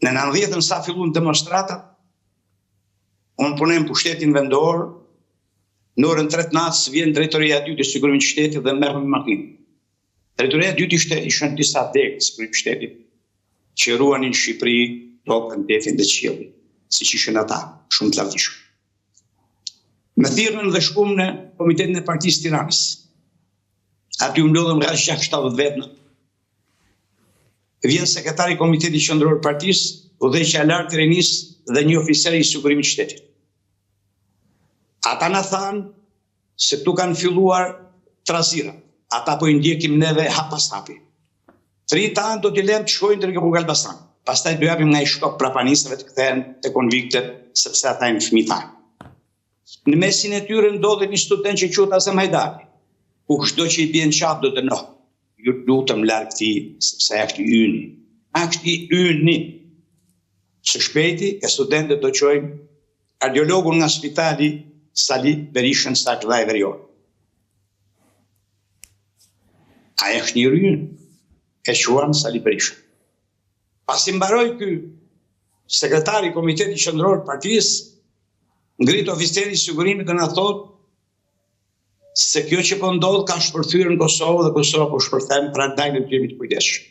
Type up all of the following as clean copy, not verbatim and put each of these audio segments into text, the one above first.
Në 90-ën sa fillun demonstratat, unë punoj në pushtetin vendor, në orën 3 natës vjen drejtoria e dytë e sigurimit të shtetit dhe merr me makinë. Drejtoria e dytë ishte disa degë të sigurimit të shtetit që ruanin në Shqipëri tokën, detin dhe qiellin, siç ishin ata, shumë të lavdishëm. Me thirrën dhe shkum në Komitetin e Partisë Tiranës. Aty u mblodhëm rreth 6-7 vetëm. Vjen sekretari i Komitetit Qendror të Partisë, udhëheqja lart të Renis dhe një oficer i sigurimit të shtetit. Ata na thanë se tu kanë filluar trazira. Ata po i ndjekim neve hap pas hapi. 3 tanë do t'i lëmë të shkojnë deri në Elbasan. Pastaj do japim nga i shkop prapanisëve të kthehen te konviktet sepse ata janë fëmijë tanë. Në mesin e tyre ndodhi një student që quhet Azem Hajdari. Ku çdo që i bie në qafë do të noh. Ju lutem larg këtij sepse është i yni. Është i yni. Së shpejti e studentët do çojmë kardiologun nga spitali Sali Berishën sa të dhaj verior. A është një rrynë, e quam Sali Berishën. Pasi mbaroi ky sekretari i Komitetit Qendror të Partisë, ngrit oficeri i sigurimit dhe na thotë se kjo që po ndodh ka shpërthyer në Kosovë dhe Kosova po shpërthen, prandaj ne jemi të kujdesshëm.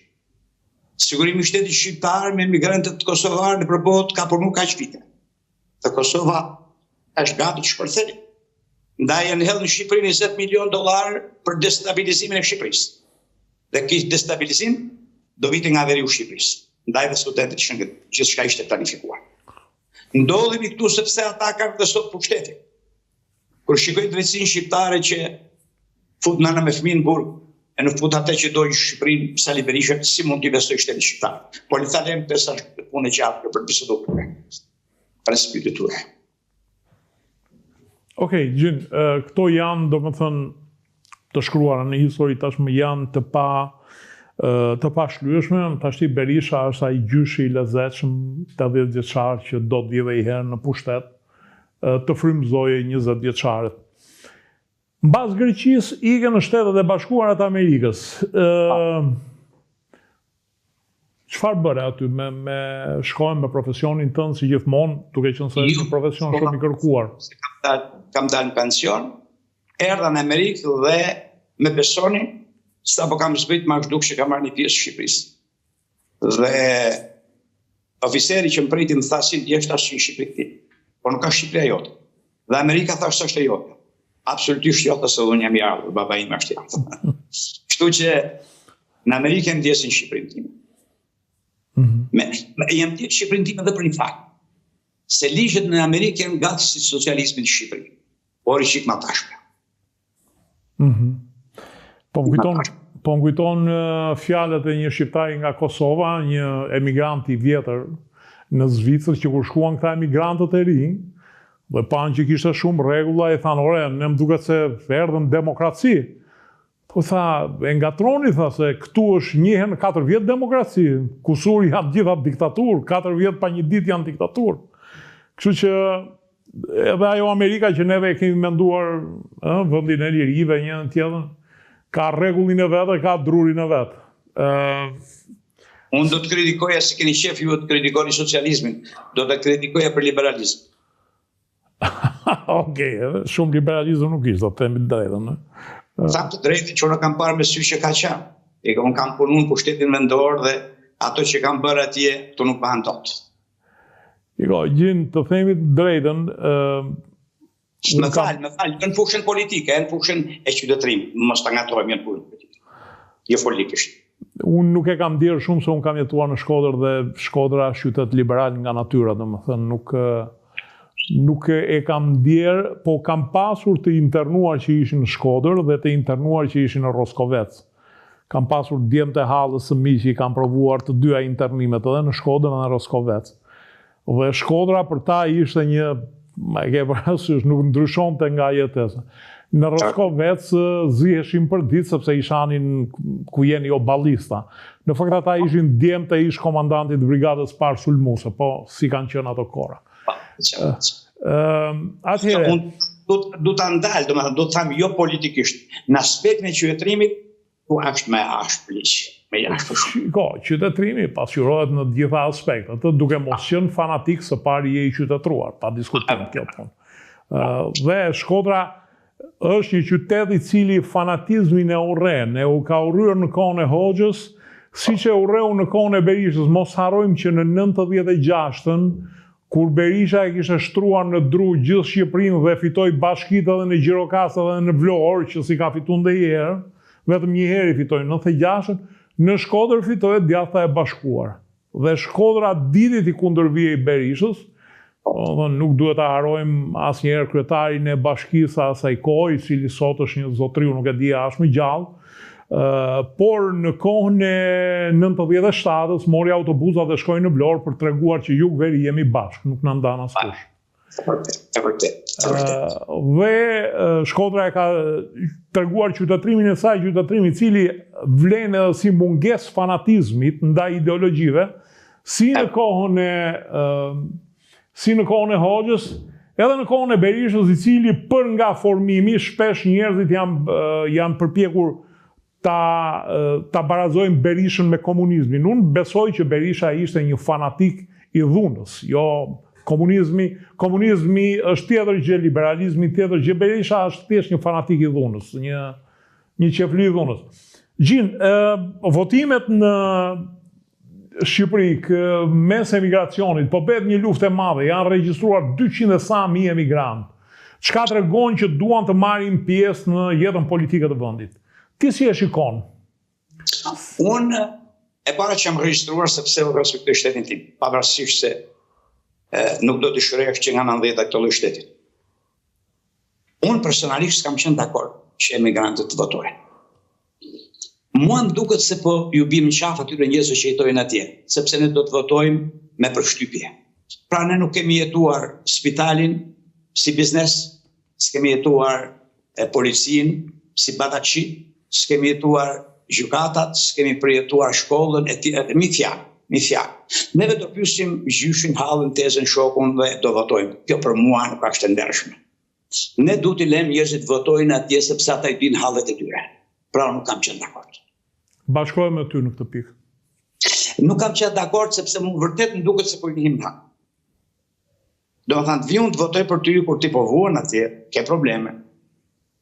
Sigurimi i shtetit shqiptar me migrantët kosovarë në përbot ka punu kaq vite. Dhe Kosova është gati të shpërthejë. Ndaj janë hedhur në Shqipëri $20 milion për destabilizimin e Shqipërisë. Dhe ky destabilizim do vite nga veriu i Shqipërisë. Ndaj dhe studentët ishin gjithçka ishte planifikuar. Ndodhemi këtu sepse ata kanë dhe sot pushtetin. Kur shikojnë drejtsinë shqiptare që fut nana me fëmijë në burg, e në fut atë që dojnë Shqipërinë, Sali Berisha, si mund t'i besoj shtetit shqiptar. Po li thalem të sa punë e gjatë për biseduar. Për spiriture. Okej, Gjin, këto janë, domethënë, të shkruara në histori tashmë janë të pashlyeshme. Tashti Berisha është ai gjyshi i lezetshëm 80 vjeçar që do të vijë herë në pushtet të frymëzojë 20 vjeçarët. Mbas Greqisë ikën në Shtetet e Bashkuara të Amerikës. Çfarë bëre aty me shkojmë me profesionin tënd si gjithmonë, duke qenë se është një profesion shumë i kërkuar? Kam dalë në pension, erdha në Amerikë dhe me besonin sapo kam zbrit ma shduk që kam marrë një pjesë Shqipërisë. Dhe oficeri që më priti më tha si jeshtë ashtë në Shqipëri, por nuk ka Shqipëria jote. Dhe Amerika tha është e jote. Absolutisht jote se unë jam i ardhur, baba im është i ardhur. Kështu që në Amerikë jam ndjesin Shqipërinë time. Jam ndjesë Shqipërinë time dhe për një fakt. Se ligjet në Amerikë janë gati si socializmi në Shqipëri, por i qik ma tashme. Po më kujton fjalët e një shqiptari nga Kosova, një emigrant i vjetër në Zvicër, që kur shkuan këta emigrantët e rinj, dhe panë që kishte shumë rregulla, i thanë, ore, ne më duket se erdhëm demokraci. Po tha, e ngatroni, tha, se këtu është njëherë në 4 vjetë demokraci, kusur janë gjitha diktaturë, 4 vjetë pa një ditë janë diktaturë. Kështu që edhe ajo Amerika që neve e kemi menduar vendin e lirive një në tjetër, ka rregullin e vetë, ka drurin e vetë. Unë do të kritikoja, se keni qef ju të kritikoni socializmin, do të kritikoja për liberalizm. Okej, shumë liberalizm nuk ishte, do të themi të drejtën. Sa të drejtë që unë kam parë me sy që ka qenë. Unë kam punu në pushtetin vendor dhe ato që kam bërë atje, të nuk bëhen dot. Gjin, të themi të drejtën, Më falë, në fushën politike, në fushën e qytetërim, mos të ngatrojmë në fushën politike. Jo politikisht. Unë nuk e kam dirë shumë se unë kam jetuar në Shkodër dhe Shkodra është qytet liberal nga natyra, domethënë nuk e kam dirë, po kam pasur të internuar që ishin në Shkodër dhe të internuar që ishin në Roskovec. Kam pasur djemtë e halës së mi që i kam provuar të dyja internimet edhe në Shkodër dhe në Roskovec. Dhe Shkodra për ta ishte një ma e ke parasysh, nuk ndryshonte nga jetesa. Në Roskovec ziheshin për ditë sepse ishanin ku jeni jo ballista. Në fakt ata ishin djemë të ish komandantit brigadës parë sulmuse, po si kanë qenë ato kora. Unë du të ndalë, do të thamë jo politikisht, në aspektin e qytetërimit, ku është me ashtë liqë. me jashtë shumë. Qytetërimi pasqyrohet në të gjitha aspektet, duke mos qenë fanatik së pari je i qytetëruar, pa diskutim kjo punë. Dhe Shkodra është një qytet i cili fanatizmin e urren, e u ka urryer në kohën e Hoxhës, siç e urreu në kohën e Berishës. Mos harrojmë që në 96-ën, kur Berisha e kishte shtruar në dru gjithë Shqipërinë dhe fitoi bashkitë edhe në Gjirokastë edhe në Vlorë, që si ka fituar ndonjëherë, vetëm një herë i fitoi në 96-ën, në Shkodër fitoi Djathta e Bashkuar. Dhe Shkodra ditit i kundërvijej Berishës. Nuk duhet ta harrojmë asnjëherë kryetarin e bashkisë asaj kohe, i cili sot është një zotriu, nuk e di as më gjallë. Por në kohën e 97-s mori autobusat dhe shkoi në Vlorë për treguar që ju veri jemi bashkë, nuk na ndan askush. E vërtet. Dhe Shkodra e ka treguar qytetrimin e saj, qytetrim i cili vlen edhe si mungesë fanatizmit ndaj ideologjive, si në kohën e Hoxhës, edhe në kohën e Berishës, i cili për nga formimi shpesh njerëzit janë përpjekur ta barazojnë Berishën me komunizmin. Unë besoj që Berisha ishte një fanatik i dhunës. Jo, komunizmi është tjetër gjë, liberalizmi tjetër gjë. Berisha është thjesht një fanatik i dhunës, një qefli i dhunës. Gjin, votimet në Shqipëri mes emigracionit, po bëhet një luftë e madhe, janë regjistruar 200 e sa mijë emigrantë. Çka tregon që duan të marrin pjesë në jetën politike të vendit. Ti si e shikon? Unë e para që jam regjistruar sepse u respektoj shtetin tim, pavarësisht se nuk do të dëshiroja që nga 90 këto lloj shtetit. Unë personalisht kam qenë dakord që emigrantët të votojnë. Mua më duket se po ju bim qafë atyre njerëzve që jetojnë atje, sepse ne do të votojmë me përshtypje. Pra ne nuk kemi jetuar spitalin si biznes, s'kemi jetuar policinë si bataçi, s'kemi jetuar gjykatat, s'kemi përjetuar shkollën, mi fjalë. Neve do pyesim gjyshin, hallën, tezën, shokun dhe do votojmë. Kjo për mua nuk është e ndershme. Ne duhet i lëmë njerëzit votojnë atje sepse ata i dinë hallet e tyre. Pra nuk kam qenë dakord. Bashkohem me ty në këtë pikë. Nuk kam qenë dakord sepse vërtet më duket se po i njihim hak. Do të thënë, viun të votoj për ty kur ti po vuan atje, ke probleme.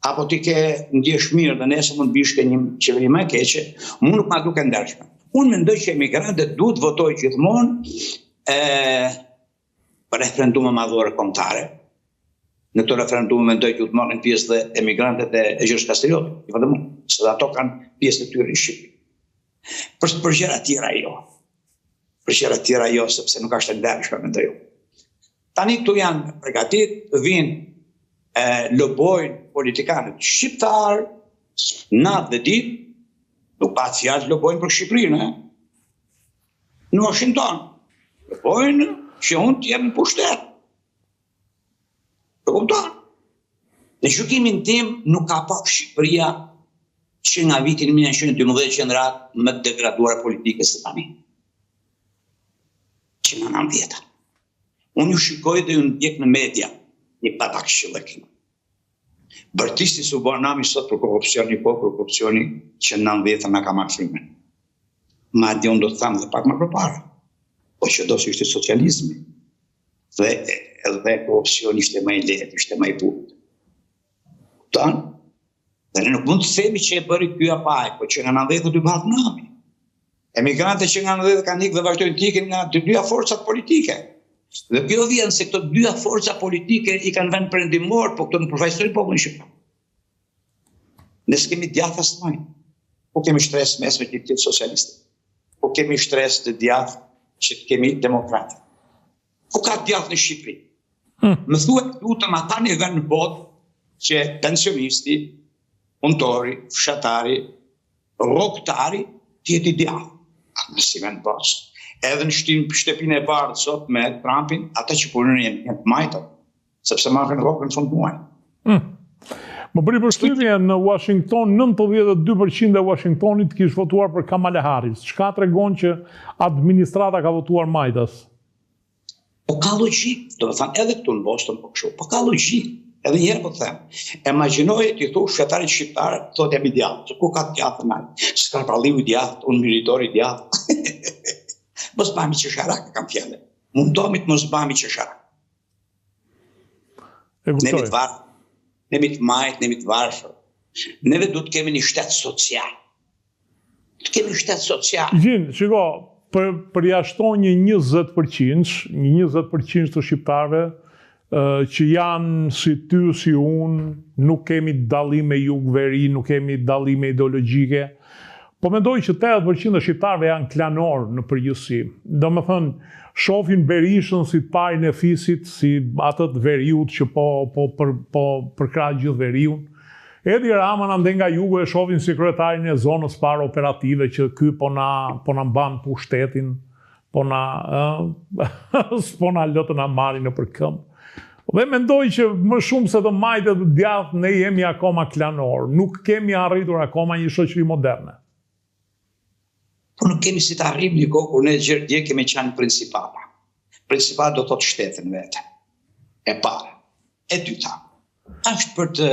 Apo ti ke ndjesh mirë dhe nesër mund bish ke një qeveri më e keqe, mua nuk ma duket ndershme. Unë mendoj që emigrantët duhet votojnë gjithmonë për referendume madhore kombëtare. Në këto referendume mendoj që duhet marrin pjesë dhe emigrantët e Gjergj Kastrioti, jo vetëm unë, se ato kanë pjesë të tyre në Shqipëri. Për gjëra tjera jo. Për gjëra tjera jo, sepse nuk është e ndershme, mendoj unë. Tani këtu janë përgatit, vinë lobojnë politikanët shqiptarë, natë dhe ditë, nuk pa fjalë lobojnë për Shqipërinë. Në Washington, lobojnë që unë të jem në pushtet. Të kupton? Në gjykimin tim nuk ka pak Shqipëria që nga vitin 1912 që në ratë më degraduar politike se tani. Që nga 90. Unë ju shikoj dhe ju ndjek në media një patak shqillekim. Bërtisti su Barnami sot për korupcioni, po për korupcioni që në 90 nga ka marrë frimen. Ma di unë do të thamë dhe pak më përpara. Po që do së ishte socializmi. Dhe korupcioni ishte më i lehtë, ishte më i butë. Kupton? Dhe ne nuk mund të themi që e bëri ky apo ai, po që nga 90 do të bëhet nami. Emigrantët që nga 90 kanë ikë dhe vazhdojnë të ikin nga të dyja forcat politike. Dhe kjo vjen se këto dyja forca politike i kanë vend perëndimor, po këto nuk përfaqësojnë popullin shqiptar. Ne s'kemi djathta së mëj. Po kemi shtres mesme që të jetë socialiste. Po kemi shtres të djathtë që të kemi demokratë. Po ka djathtë në Shqipëri. Më thuhet lutem ata në vend në botë që pensionisti, punëtori, fshatari, rrogtari të jetë i djathtë. Atë si vend botë. Edhe në shtëpinë e bardhë sot me Trumpin, ata që punojnë janë të majtër, sepse marrin rrogën në fund muajit. Më bëri përshtypje në Washington, 92% e Washingtonit kishte votuar për Kamala Harris. Çka tregon që administrata ka votuar majtas? Po ka logjik, do të thënë edhe këtu në Boston po kështu, po ka logjik. Edhe njëherë po të them, imagjinoj ti thush shqiptarit shqiptar, thotë jam i djathtë, se ku ka të djathtë më? S'ka pralliu i djathtë, unë militor i djathtë. Mos bëhemi qesharak, kam fjalën. Mundohemi të mos bëhemi qesharak. Nemi të varë, nemi të majtë, nemi të varshër. Neve du të kemi një shtet social. Të kemi një shtet social. Gjin, shiko, përjashton një 20% të shqiptarëve që janë si ty, si unë, nuk kemi dallime jug-veri, nuk kemi dallime ideologjike. Po mendoj që 80% e shqiptarëve janë klanor në përgjithësi. Do me thënë, shohin Berishën si të parin e fisit, si atët veriut që po përkrah gjithë veriun. Edi Rama ande nga jugu e shohin sekretarin e zonës parë operative që ky po na mban pushtetin, po na lëtë na marrin në përkëmbë. Dhe mendoj që më shumë se të majtë të djathtë ne jemi akoma klanor, nuk kemi arritur akoma një shoqëri moderne. Po nuk kemi si të arrim një kohë kur ne dje kemi qenë principala. Principala do thotë shtetin vetë. E para. E dyta. Është për të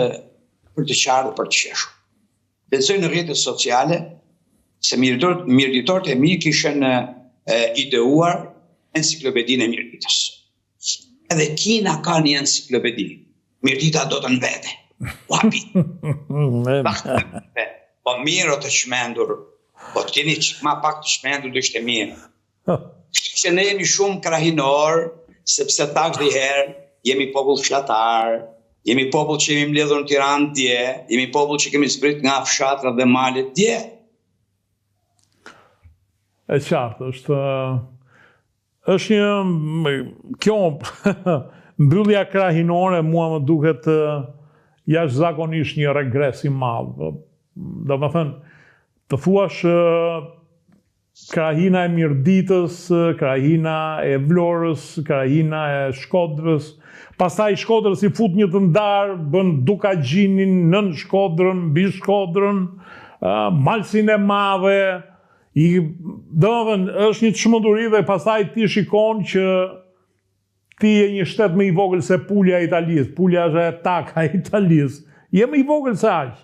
qartë, për të qeshur. Lexoj në rrjetet sociale se mirëditorët e mi kishin ideuar enciklopedinë e Mirditës. Edhe Kina ka një enciklopedi. Mirdita do të në vete. Wapi. Po mirë o të shmendur. Po të keni ma pak të shmendur dhe ishte mirë. Që ne jemi shumë krahinor, sepse tak dhe herë jemi popull fshatar, jemi popull që jemi mbledhur në Tiranë dje, jemi popull që kemi zbrit nga fshatrat dhe malet dje. E qartë, është një, kjo mbyllja krahinore mua më duket jashtëzakonisht një regres i madh. Do të thënë, të thuash krahina e Mirditës, krahina e Vlorës, krahina e Shkodrës, pastaj Shkodrës i fut një të ndarë, bën Dukagjinin nën Shkodrën, mbi Shkodrën, Malsin e Madhe. Është një çmenduri dhe pastaj ti shikon që ti je një shtet më i vogël se Pulja e Italisë. Pulja është e taka e Italisë. Je më i vogël se aq.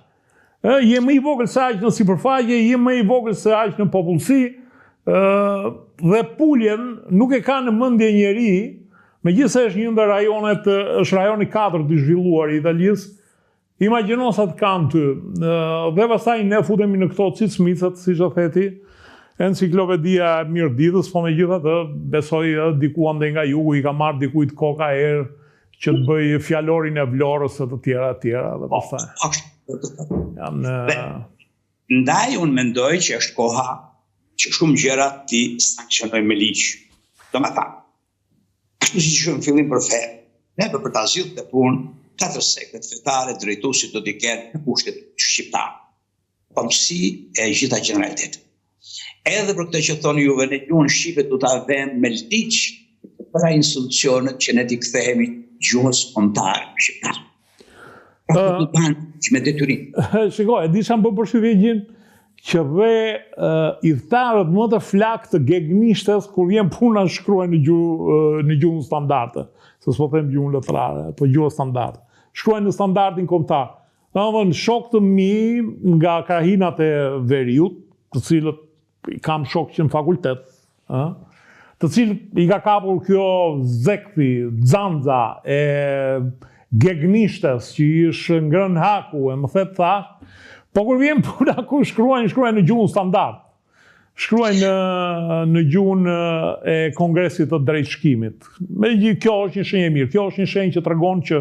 Je më i vogël se aq në sipërfaqe, je më i vogël se aq në popullsi. Dhe Puljen nuk e ka në mendje njeri, megjithëse është një ndër rajonet, është rajoni 4 i zhvilluar i Italisë. Imagjino sa të kanë ty. Dhe pastaj ne futemi në këto cicmicët, siç e theti, enciklopedia e Mirditës, po megjithatë besoj diku ande nga jugu i ka marrë dikujt koka erë që të bëj fjalorin e Vlorës e të tjera dhe pastaj. Ndaj unë mendoj që është koha që shumë gjëra ti sankcionoj me ligj. Do me thamë, kështu si që në fillim për fe, ne për të azilë të punë, 4 sekret fetare drejtuesit do t'i kenë në kushtet shqiptar. Pamësi e gjitha generalitetit. Edhe për këtë që thonë juve, ne gjuhën shqipe du t'a vëmë me ligj para institucionet që ne t'i kthehemi gjuhës kombëtare shqiptare. Pra të banë që me detyrim. Shikoj, e di sa më përshtypjen që dhe idhtarët më të flak të gegnishtes kur vjen puna shkruajnë në gjuhën standarde. Se s'po them gjuhën letrare, po gjuhën standarde. Shkruajnë në standardin kombëtar. Domethënë shok të mi nga krahinat e veriut, të cilët kam shok që në fakultet, të cilët i ka kapur kjo zekthi, xanxa e gegnishtes që ishë ngrën haku e më thetë thash, po kur vjen puna ku shkruajnë në gjuhën standard. Shkruajnë në gjuhën e Kongresit të Drejtshkimit. Kjo është një shenjë e mirë. Kjo është një shenjë që tregon që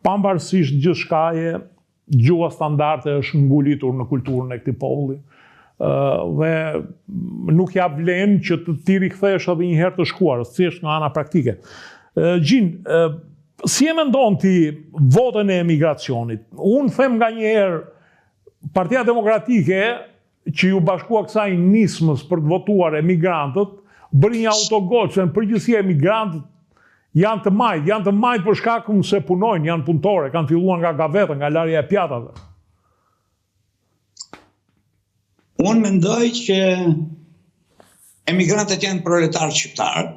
pavarësisht gjithçkaje, gjuha standarde është ngulitur në kulturën e këtij populli. Dhe nuk ja vlen që ti rikthesh edhe një herë të shkuarës, thjesht nga ana praktike. Gjin, si e mendon ti votën e emigracionit? Unë them nga një herë, Partia Demokratike që ju bashkua kësaj nismës për të votuar emigrantët, bëri një autogol që në përgjithësi emigrantët janë të majtë për shkak se punojnë, janë punëtore, kanë filluar nga gaveta, nga larja e pjatave. Unë mendoj që emigrantët janë proletarë shqiptarë,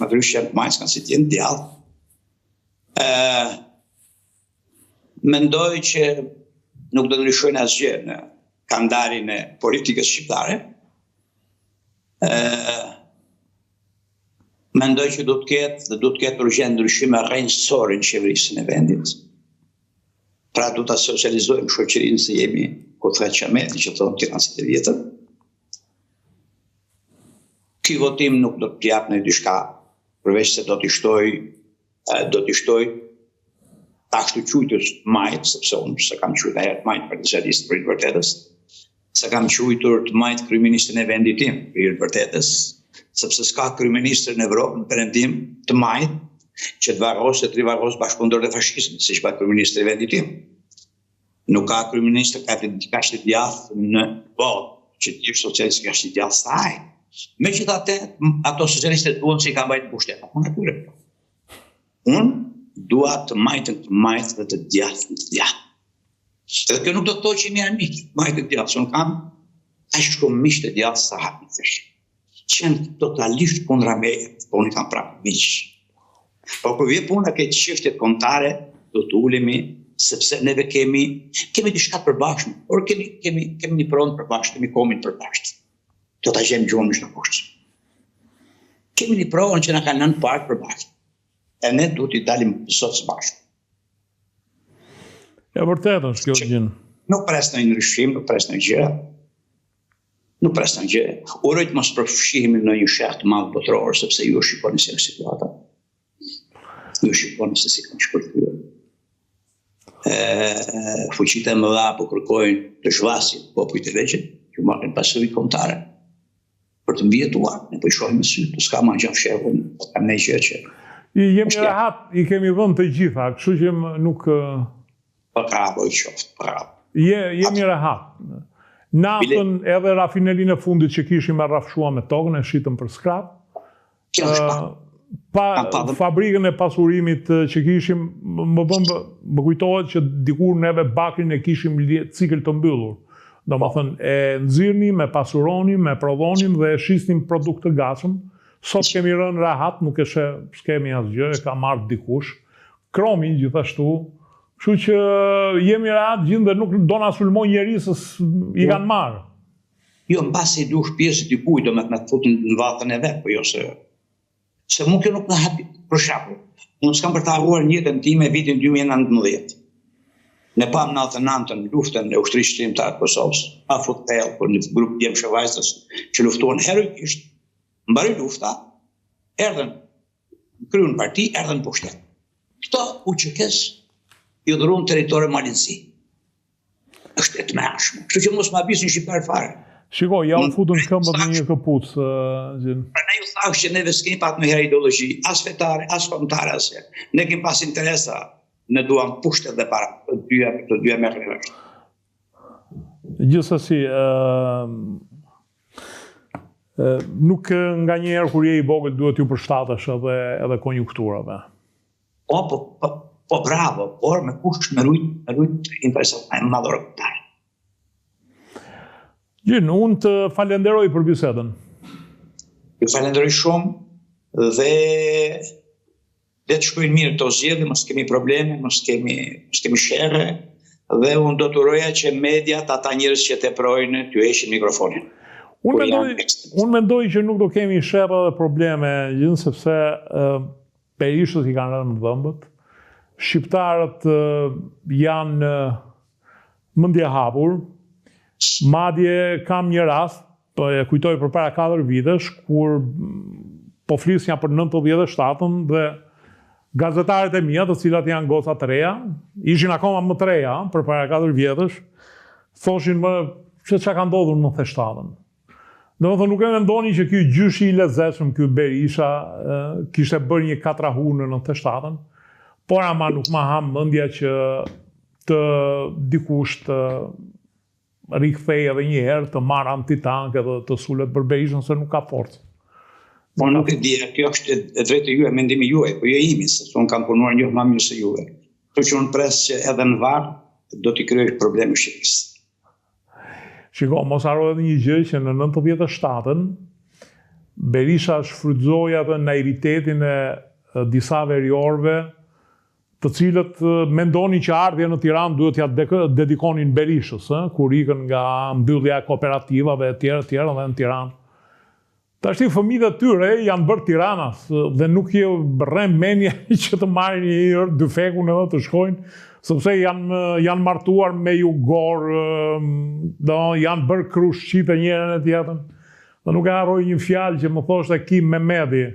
më të ryshe janë të majtë, kanë si t'jenë djallë. mendoj që nuk do të ndryshojnë asgjë në kalendarin e politikës shqiptare. Mendoj që do të ketë urgjent ndryshime rrënjësore në qeverisjen e vendit. Pra do ta socializojmë shoqërinë se jemi kotra çameti që thonë Tiranë e vjetër. Ky votim nuk do të jap në diçka përveç se do t'i shtoj ashtu quajtur majt, sepse unë se kam quajtur herë majt për socialist për i vërtetës, se kam quajtur të majt kryeministrin e vendit tim për i vërtetës, sepse s'ka kryeministër në Evropë në perëndim të majt që të varros e të rivarros bashkëpunëtor të fashizmit, siç ka kryeministri i vendit tim. Nuk ka kryeministër ka të djathtë në botë, që të gjithë socialistët ka të djathtë sa ai. Megjithatë, ato socialistët duan që i kanë mbajtur pushtet. Apo natyre. Unë dua të majtën dhe të djathtë. Edhe kjo nuk do të thotë që jemi armik, majtë të djathtë, unë kam aq shumë miq të djathtë sa hapitësh. Që janë totalisht kundra meje, po unë kam prapë miq. Po kur vjen puna ke çështjet kombëtare, do të ulemi sepse neve kemi diçka të përbashkët, por kemi një pronë të përbashkët, kemi komin të përbashkët. Do ta gjem gjuhën në poshtë. Kemi një pronë që na kanë nënë parë përbashkët. E ne duhet i dalim sot së bashku. Ja vërtet është kjo gjë. Nuk pres në ndryshim, nuk pres në gjë. Uroj të mos përfshihemi në një sheh të madh botëror, sepse ju shikoni se është situata. Ju shikoni se si kanë shpërthyer. Fuqitë e mëdha po kërkojnë të zhvasin popujt e vegjël, që marrin pasuri kombëtare për të mbijetuar. Ne po i shohim me sy, s'ka më gjë fshehun, kam ne gjë që jemi rehat, i kemi vënë të gjitha, kështu që nuk... Bravo i qoftë, bravo. Jemi rehat. Natën edhe rafinerinë e fundit që kishim e rrafshua me tokën, e shitëm për skrap. Fabrikën e pasurimit që kishim, më kujtohet që dikur neve bakrin e kishim cikël të mbyllur. Do më thënë, e nxirnim, e pasuronim, e prodhonim dhe e shisnim produkt të gatshëm. Sot kemi rënë rahat, nuk s'kemi asgjë, e ka marrë dikush. Kromi gjithashtu, kështu që jemi rahat gjithë dhe nuk do na sulmoj njerëz se i kanë marrë. Jo, mbasi i dush pjesë të dikujt, do me të futën në vatën e vet, po jo se mua kjo nuk na hapi. Për shembull, unë s'kam për të harruar jetën time vitin 2019. Ne pam 99-ën luftën e ushtrisë shqiptare të Kosovës, afut thellë për një grup djemshë vajzës që luftuan heroikisht. Mbaroi lufta, erdhën kryun parti, erdhën pushtet. Këto UÇK-s i dhuron territori Malinsi. Është e tmerrshme. Kështu që mos ma bisin shqiptar fare. Shiko, ja u futën këmbët në një këpuc. Prandaj u thash që neve s'kemi pat më herë ideologji, as fetare, as kombëtare asgjë. Ne kemi pas interesa, ne duam pushtet dhe para të dyja merreve. Gjithsesi, nuk nga njerë kur je i vogël duhet ju përshtatesh edhe konjunkturave. Po bravo, por me kush me rujt interesat e madhore këtare. Gjin, unë të falenderoj për bisedën. Ju falenderoj shumë dhe të shkojnë mirë të zgjedhje, mos kemi probleme, mos kemi sherre dhe unë do të uroja që mediat, ata njerëz që teprojnë, t'ju heqin mikrofonin. Unë mendoj që nuk do kemi sherrë dhe probleme gjithë sepse perishët i kanë rënë në dhëmbët. Shqiptarët janë mendje hapur. Madje kam një rast, e kujtoj për para 4 vitesh, kur po flisja për 97-ën dhe gazetarët e mia, të cilat janë goca të reja, ishin akoma më të reja për para 4 vjetësh, thoshin më se çka ka ndodhur në 97-ën. Domethënë nuk e mendoni që ky gjyshi i lezetshëm, ky Berisha, kishte bërë një katrahu në 97-ën, por ama nuk ma ham mendja që të dikush të rikthej edhe një herë të marrë antitank edhe të sulet për Berishën se nuk ka forcë. Po nuk e di, kjo është e drejtë juaj, mendimi juaj, po jo imi, sepse unë kam punuar një më mirë se juve. Kështu që unë pres që edhe në varr do t'i kryej probleme Shqipërisë. Shiko, mos haro edhe një gjë që në 97-ën Berisha shfrytëzoi atë naivitetin e disa veriorëve të cilët mendonin që ardhja në Tiranë duhet ja dedikonin Berishës, kur ikën nga mbyllja e kooperativave e tjera dhe në Tiranë. Tashti fëmijët e tyre janë bërë Tiranas dhe nuk i rrem mendja që të marrin një herë dyfekun edhe të shkojnë, sepse janë martuar me jugor, janë bërë krushqit e njërin e tjetrën. Dhe nuk e harroj një fjalë që më thoshte Kim Mehmeti,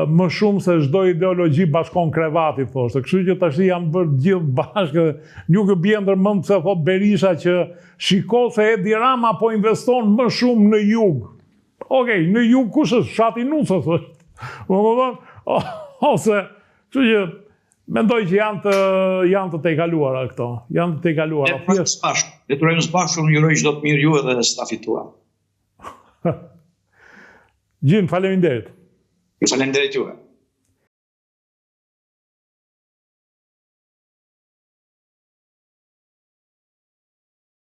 më shumë se çdo ideologji bashkon krevati, thoshte. Kështu që tash janë bërë gjithë bashkë. Nuk e bie ndërmend se thot Berisha që shiko se Edi Rama po investon më shumë në jug. Okej, në jug kush është? Fshati Nucës është. Më kupton? Ose, kështu që mendoj që janë të tejkaluara këto. Janë të tejkaluara. Deturojmë së bashku, unë juroj çdo të mirë ju edhe stafit tuaj. Gjin, faleminderit. Faleminderit juve.